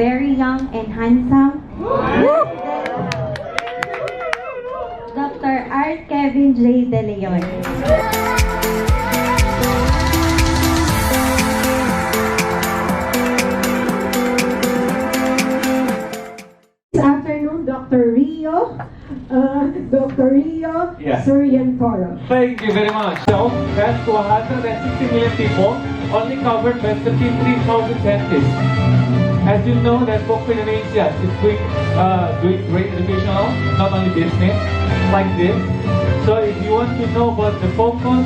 Very young and handsome. Dr. Art Kevin J. De Leon. This afternoon, Dr. Rio Yes. Suryantoro. Thank you very much. So, that's 160 million people, only covered by 33,000 dentists. As you know, that VOCO Indonesia is doing great educational, not only business, like this. So if you want to know about the focus,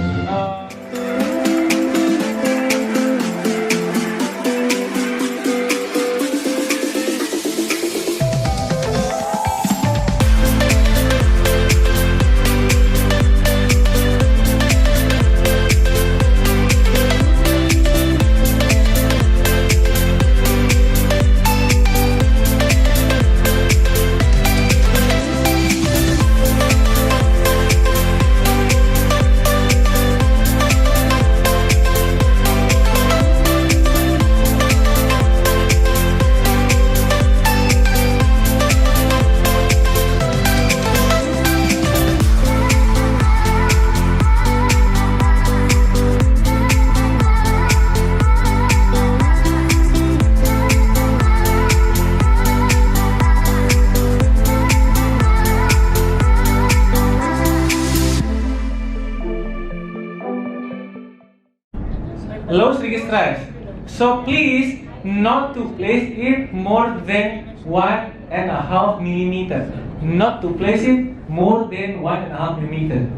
los registrar. So please not to place it more than 1.5 millimeter. Not to place it more than 1.5 millimeter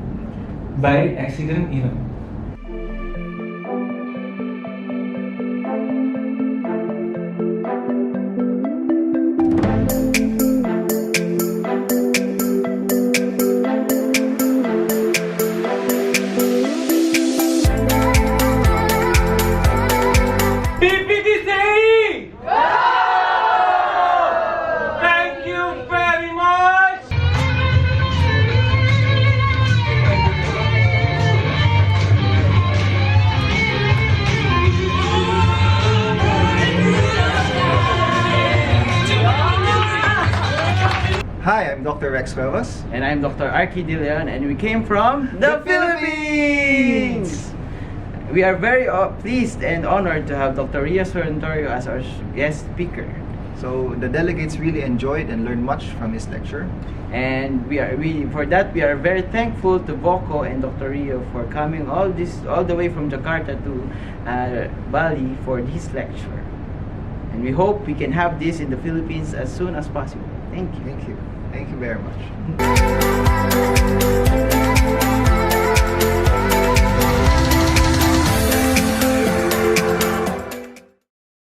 by accident even. PPTC! Thank you very much! Hi, I'm Dr. Rex Cuevas. And I'm Dr. Arky De Leon, and we came from the Philippines! We are very pleased and honored to have Dr. Ria Suryantoro as our guest speaker. So the delegates really enjoyed and learned much from his lecture. And we are very thankful to VOCO and Dr. Rio for coming all the way from Jakarta to Bali for this lecture. And we hope we can have this in the Philippines as soon as possible. Thank you. Thank you. Thank you very much.